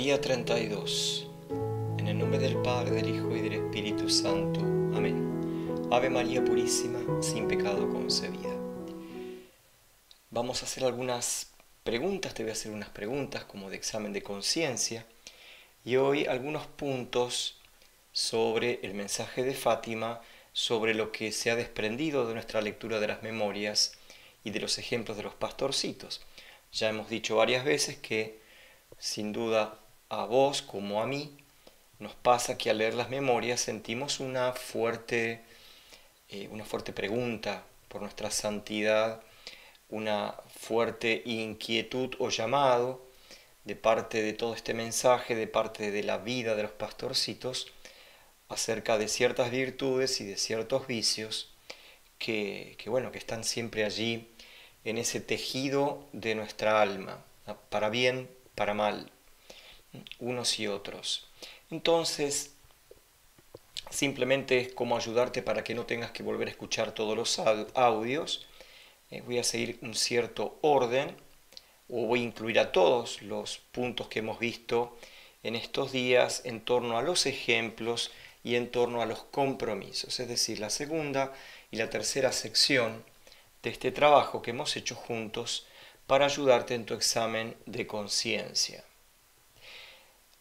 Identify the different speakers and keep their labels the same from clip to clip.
Speaker 1: Día 32. En el nombre del Padre, del Hijo y del Espíritu Santo. Amén. Ave María Purísima, sin pecado concebida. Vamos a hacer algunas preguntas, te voy a hacer unas preguntas como de examen de conciencia. Y hoy algunos puntos sobre el mensaje de Fátima, sobre lo que se ha desprendido de nuestra lectura de las memorias y de los ejemplos de los pastorcitos. Ya hemos dicho varias veces que, sin duda, a vos como a mí, nos pasa que al leer las memorias sentimos una fuerte pregunta por nuestra santidad, una fuerte inquietud o llamado de parte de todo este mensaje, de parte de la vida de los pastorcitos, acerca de ciertas virtudes y de ciertos vicios que están siempre allí en ese tejido de nuestra alma, para bien, para mal, unos y otros. Entonces, simplemente es como ayudarte para que no tengas que volver a escuchar todos los audios. Voy a seguir un cierto orden, o voy a incluir a todos los puntos que hemos visto en estos días en torno a los ejemplos y en torno a los compromisos, es decir, la segunda y la tercera sección de este trabajo que hemos hecho juntos para ayudarte en tu examen de conciencia.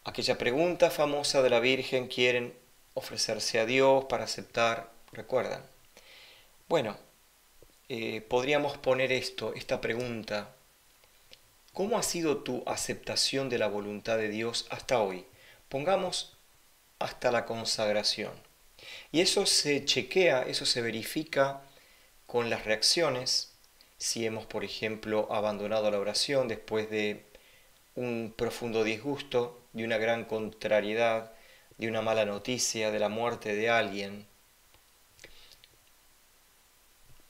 Speaker 1: Aquella pregunta famosa de la Virgen: ¿quieren ofrecerse a Dios para aceptar? ¿Recuerdan? Bueno, podríamos poner esta pregunta: ¿cómo ha sido tu aceptación de la voluntad de Dios hasta hoy? Pongamos hasta la consagración. Y eso se chequea, eso se verifica con las reacciones. Si hemos, por ejemplo, abandonado la oración después de un profundo disgusto, de una gran contrariedad, de una mala noticia, de la muerte de alguien.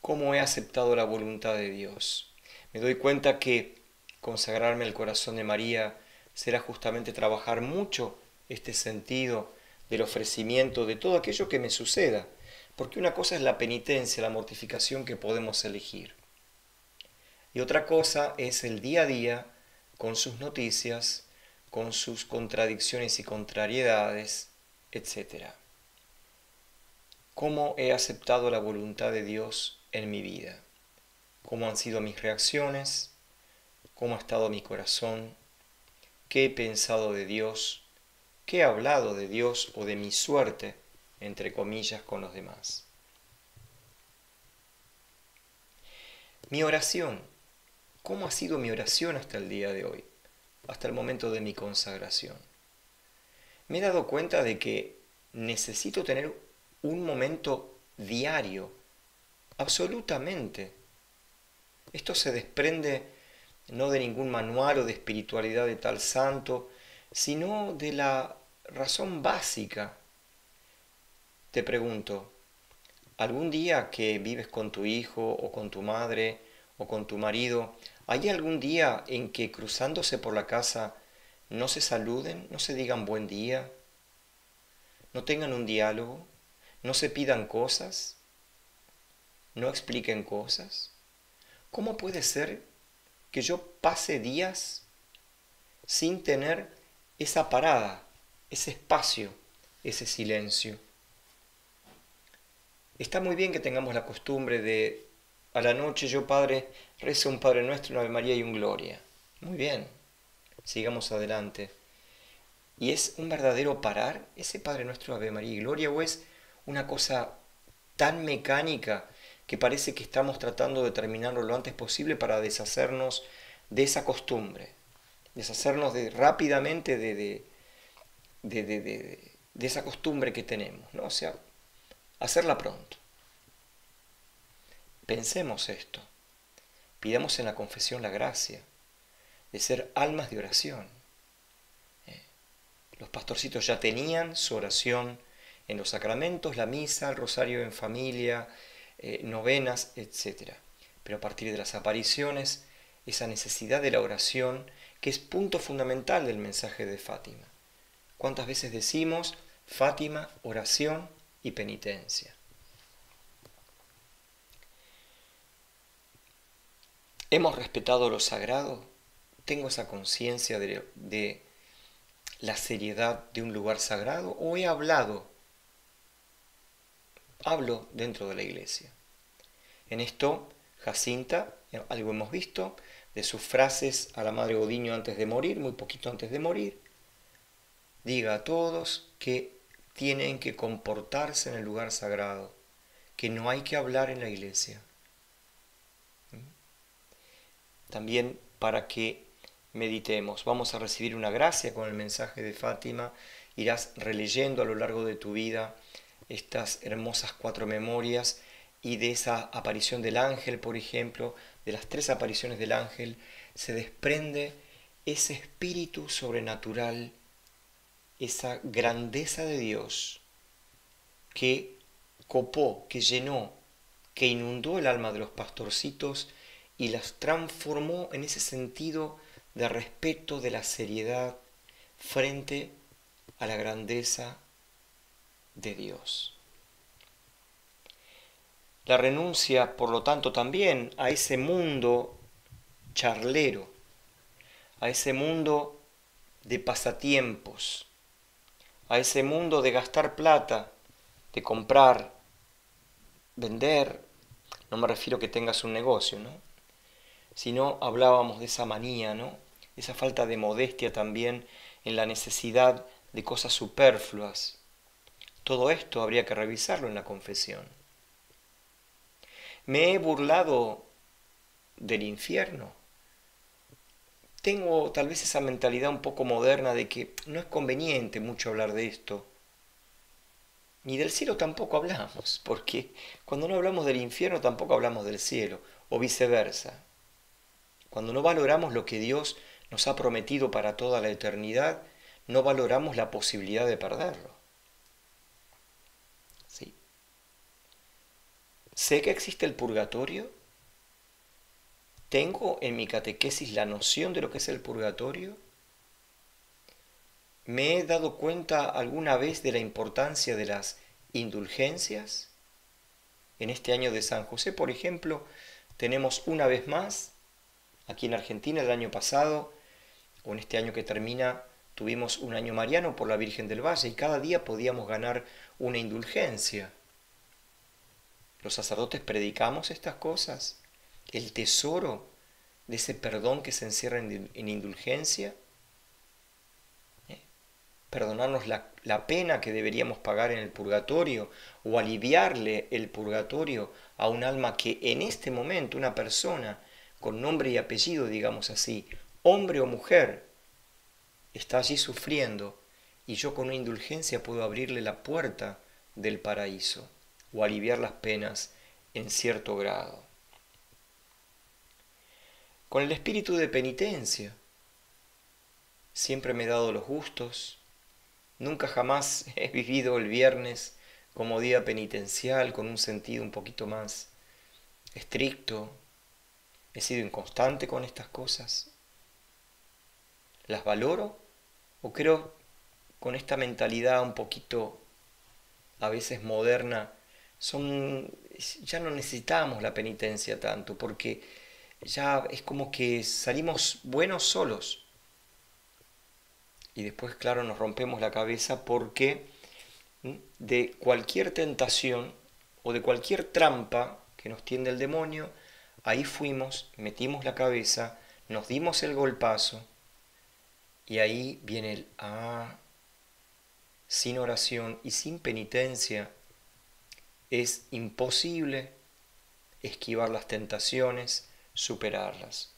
Speaker 1: ¿Cómo he aceptado la voluntad de Dios? Me doy cuenta que consagrarme al corazón de María será justamente trabajar mucho este sentido del ofrecimiento de todo aquello que me suceda, porque una cosa es la penitencia, la mortificación que podemos elegir, y otra cosa es el día a día con sus noticias, con sus contradicciones y contrariedades, etc. ¿Cómo he aceptado la voluntad de Dios en mi vida? ¿Cómo han sido mis reacciones? ¿Cómo ha estado mi corazón? ¿Qué he pensado de Dios? ¿Qué he hablado de Dios o de mi suerte, entre comillas, con los demás? Mi oración. ¿Cómo ha sido mi oración hasta el día de hoy? Hasta el momento de mi consagración. Me he dado cuenta de que necesito tener un momento diario, absolutamente. Esto se desprende no de ningún manual o de espiritualidad de tal santo, sino de la razón básica. Te pregunto, ¿algún día que vives con tu hijo o con tu madre o con tu marido, hay algún día en que cruzándose por la casa no se saluden, no se digan buen día, no tengan un diálogo, no se pidan cosas, no expliquen cosas? ¿Cómo puede ser que yo pase días sin tener esa parada, ese espacio, ese silencio? Está muy bien que tengamos la costumbre de, a la noche, yo, Padre, rezo un Padre Nuestro, una Ave María y un Gloria. Muy bien, sigamos adelante. ¿Y es un verdadero parar ese Padre Nuestro, Ave María y Gloria, o es una cosa tan mecánica que parece que estamos tratando de terminarlo lo antes posible para deshacernos de esa costumbre, deshacernos rápidamente de esa costumbre que tenemos, ¿no? O sea, hacerla pronto? Pensemos esto, pidamos en la confesión la gracia de ser almas de oración. Los pastorcitos ya tenían su oración en los sacramentos, la misa, el rosario en familia, novenas, etc. Pero a partir de las apariciones, esa necesidad de la oración, que es punto fundamental del mensaje de Fátima. ¿Cuántas veces decimos Fátima, oración y penitencia? ¿Hemos respetado lo sagrado? ¿Tengo esa conciencia de la seriedad de un lugar sagrado o he hablado? Hablo dentro de la iglesia. En esto, Jacinta, algo hemos visto, de sus frases a la Madre Godiño antes de morir, muy poquito antes de morir, diga a todos que tienen que comportarse en el lugar sagrado, que no hay que hablar en la iglesia. También para que meditemos, vamos a recibir una gracia con el mensaje de Fátima, irás releyendo a lo largo de tu vida estas hermosas 4 memorias y de esa aparición del ángel, por ejemplo, de las 3 apariciones del ángel, se desprende ese espíritu sobrenatural, esa grandeza de Dios que copó, que llenó, que inundó el alma de los pastorcitos y las transformó en ese sentido de respeto, de la seriedad frente a la grandeza de Dios. La renuncia, por lo tanto, también a ese mundo charlero, a ese mundo de pasatiempos, a ese mundo de gastar plata, de comprar, vender. No me refiero a que tengas un negocio, ¿no? Sino hablábamos de esa manía, ¿no? Esa falta de modestia también en la necesidad de cosas superfluas. Todo esto habría que revisarlo en la confesión. Me he burlado del infierno. Tengo tal vez esa mentalidad un poco moderna de que no es conveniente mucho hablar de esto. Ni del cielo tampoco hablamos, porque cuando no hablamos del infierno tampoco hablamos del cielo, o viceversa. Cuando no valoramos lo que Dios nos ha prometido para toda la eternidad, no valoramos la posibilidad de perderlo. ¿Sí? Sé que existe el purgatorio. ¿Tengo en mi catequesis la noción de lo que es el purgatorio? ¿Me he dado cuenta alguna vez de la importancia de las indulgencias? En este año de San José, por ejemplo, tenemos una vez más, aquí en Argentina el año pasado, o en este año que termina, tuvimos un año mariano por la Virgen del Valle y cada día podíamos ganar una indulgencia. Los sacerdotes predicamos estas cosas, el tesoro de ese perdón que se encierra en indulgencia, perdonarnos la pena que deberíamos pagar en el purgatorio o aliviarle el purgatorio a un alma que en este momento, una persona con nombre y apellido, digamos así, hombre o mujer, está allí sufriendo y yo con una indulgencia puedo abrirle la puerta del paraíso o aliviar las penas en cierto grado. Con el espíritu de penitencia, siempre me he dado los gustos, nunca jamás he vivido el viernes como día penitencial con un sentido un poquito más estricto. He sido inconstante con estas cosas. ¿Las valoro? ¿O creo con esta mentalidad un poquito a veces moderna, ya no necesitamos la penitencia tanto, porque ya es como que salimos buenos solos? Y después, claro, nos rompemos la cabeza porque de cualquier tentación o de cualquier trampa que nos tiende el demonio, ahí fuimos, metimos la cabeza, nos dimos el golpazo y ahí viene el sin oración y sin penitencia es imposible esquivar las tentaciones, superarlas.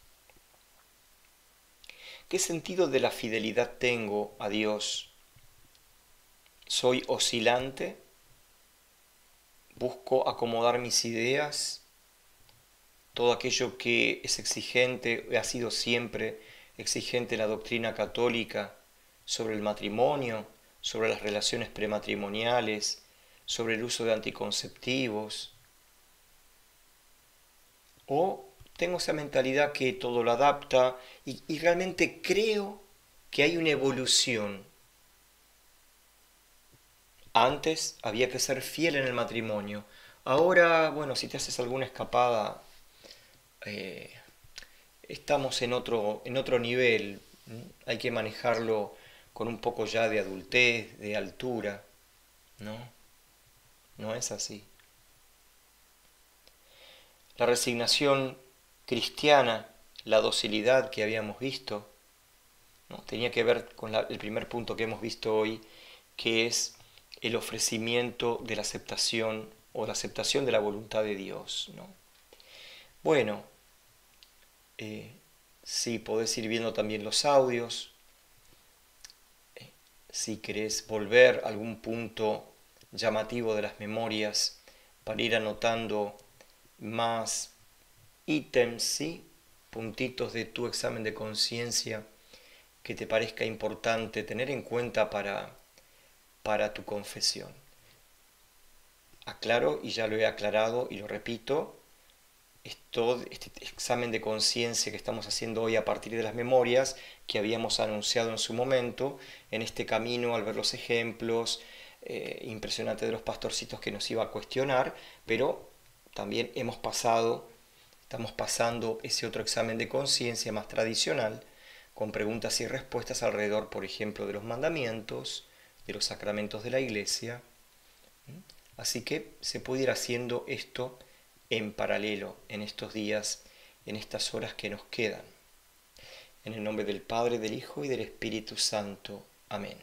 Speaker 1: ¿Qué sentido de la fidelidad tengo a Dios? ¿Soy oscilante? ¿Busco acomodar mis ideas? Todo aquello que es exigente, ha sido siempre exigente en la doctrina católica sobre el matrimonio, sobre las relaciones prematrimoniales, sobre el uso de anticonceptivos. O tengo esa mentalidad que todo lo adapta y realmente creo que hay una evolución. Antes había que ser fiel en el matrimonio. Ahora, bueno, si te haces alguna escapada, estamos en otro nivel. Hay que manejarlo con un poco ya de adultez, de altura. No, no es así. La resignación cristiana, la docilidad que habíamos visto, ¿no? Tenía que ver con el primer punto que hemos visto hoy, que es el ofrecimiento de la aceptación o la aceptación de la voluntad de Dios, ¿no? Bueno, sí, podés ir viendo también los audios. Si querés volver a algún punto llamativo de las memorias para ir anotando más ítems, ¿sí? Puntitos de tu examen de conciencia que te parezca importante tener en cuenta para tu confesión. Aclaro, y ya lo he aclarado y lo repito, este examen de conciencia que estamos haciendo hoy a partir de las memorias que habíamos anunciado en su momento, en este camino al ver los ejemplos impresionantes de los pastorcitos que nos iba a cuestionar, pero también estamos pasando ese otro examen de conciencia más tradicional, con preguntas y respuestas alrededor, por ejemplo, de los mandamientos, de los sacramentos de la Iglesia. Así que se puede ir haciendo esto en paralelo en estos días, en estas horas que nos quedan. En el nombre del Padre, del Hijo y del Espíritu Santo. Amén.